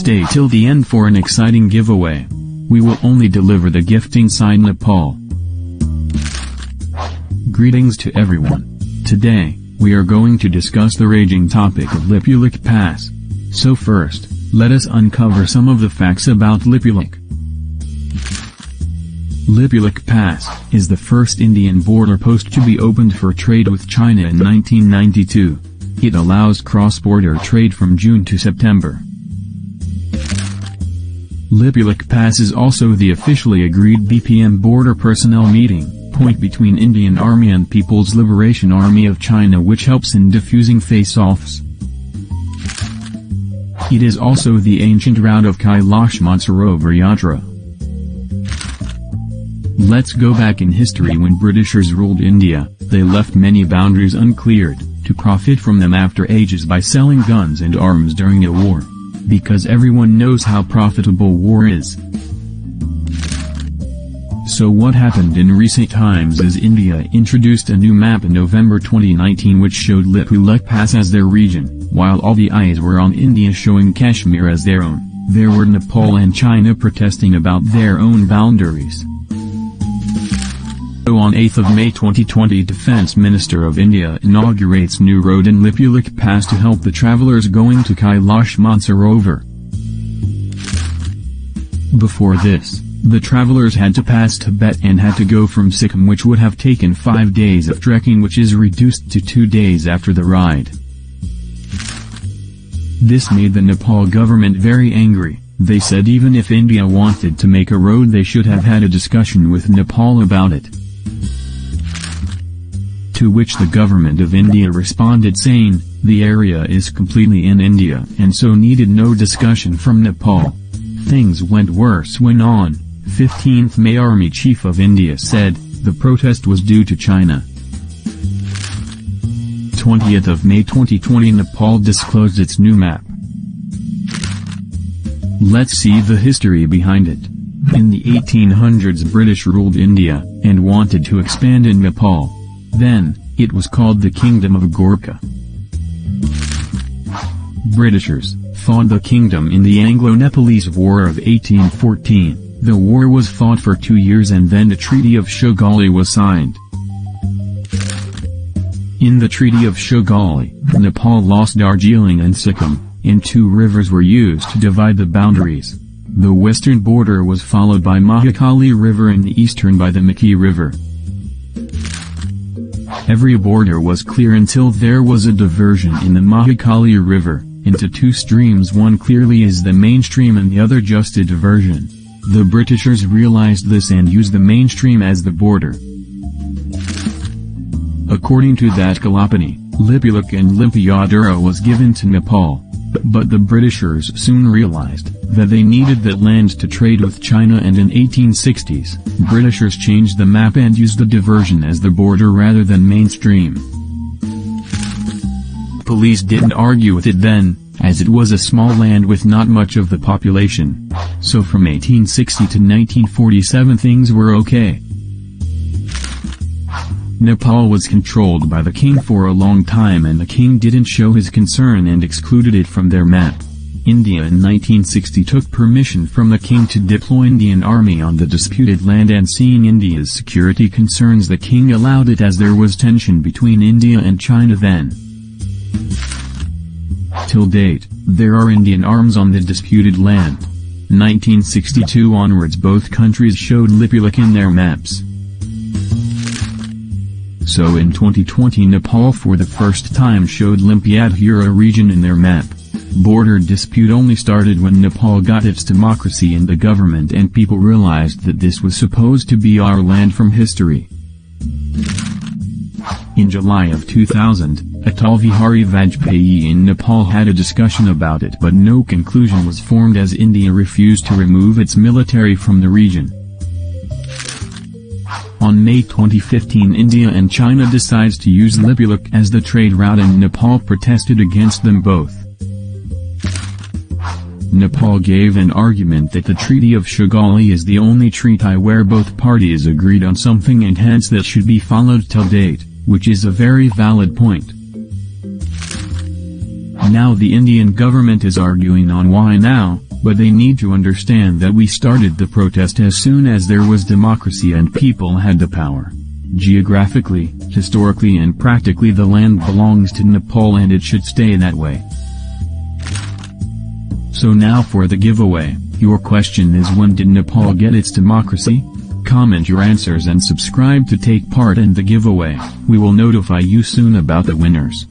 Stay till the end for an exciting giveaway. We will only deliver the gift inside Nepal. Greetings to everyone. Today, we are going to discuss the raging topic of Lipulekh Pass. So first, let us uncover some of the facts about Lipulekh. Lipulekh Pass is the first Indian border post to be opened for trade with China in 1992. It allows cross-border trade from June to September. Lipulekh Pass is also the officially agreed BPM border personnel meeting point between Indian Army and People's Liberation Army of China, which helps in diffusing face-offs. It is also the ancient route of Kailash Mansarovar Yatra. Let's go back in history. When Britishers ruled India, they left many boundaries uncleared, to profit from them after ages by selling guns and arms during a war. Because everyone knows how profitable war is. So what happened in recent times is India introduced a new map in November 2019 which showed Lipulekh Pass as their region, while all the eyes were on India showing Kashmir as their own. There were Nepal and China protesting about their own boundaries. So on 8th of May 2020, Defence Minister of India inaugurates new road in Lipulekh Pass to help the travellers going to Kailash Mansarovar. Before this, the travellers had to pass Tibet and had to go from Sikkim, which would have taken 5 days of trekking, which is reduced to 2 days after the ride. This made the Nepal government very angry. They said even if India wanted to make a road, they should have had a discussion with Nepal about it. To which the government of India responded saying, the area is completely in India and so needed no discussion from Nepal. Things went worse when on 15th May Army Chief of India said, the protest was due to China. 20th of May 2020 Nepal disclosed its new map. Let's see the history behind it. In the 1800s British ruled India, and wanted to expand in Nepal. Then, it was called the Kingdom of Gorkha. Britishers fought the kingdom in the Anglo-Nepalese War of 1814. The war was fought for 2 years and then the Treaty of Sugauli was signed. In the Treaty of Sugauli, Nepal lost Darjeeling and Sikkim, and 2 rivers were used to divide the boundaries. The western border was followed by Mahakali River and the eastern by the Maki River. Every border was clear until there was a diversion in the Mahakali River, into 2 streams. One clearly is the main stream and the other just a diversion. The Britishers realized this and used the main stream as the border. According to that Kalapani, Lipulekh and Limpiadura was given to Nepal. But the Britishers soon realized that they needed that land to trade with China, and in 1860s, Britishers changed the map and used the diversion as the border rather than mainstream. Police didn't argue with it then, as it was a small land with not much of the population. So from 1860 to 1947 things were okay. Nepal was controlled by the king for a long time and the king didn't show his concern and excluded it from their map. India in 1960 took permission from the king to deploy Indian army on the disputed land, and seeing India's security concerns the king allowed it as there was tension between India and China then. Till date, there are Indian arms on the disputed land. 1962 onwards both countries showed Lipulekh in their maps. So in 2020 Nepal for the first time showed Limpiadura region in their map. Border dispute only started when Nepal got its democracy and the government and people realized that this was supposed to be our land from history. In July of 2000, Atal Bihari Vajpayee in Nepal had a discussion about it, but no conclusion was formed as India refused to remove its military from the region. On May 2015 India and China decides to use Lipulekh as the trade route and Nepal protested against them both. Nepal gave an argument that the Treaty of Sugauli is the only treaty where both parties agreed on something and hence that should be followed till date, which is a very valid point. Now the Indian government is arguing on why now, But they need to understand that we started the protest as soon as there was democracy and people had the power. Geographically, historically and practically the land belongs to Nepal and it should stay that way. So now for the giveaway. Your question is, when did Nepal get its democracy? Comment your answers and subscribe to take part in the giveaway. We will notify you soon about the winners.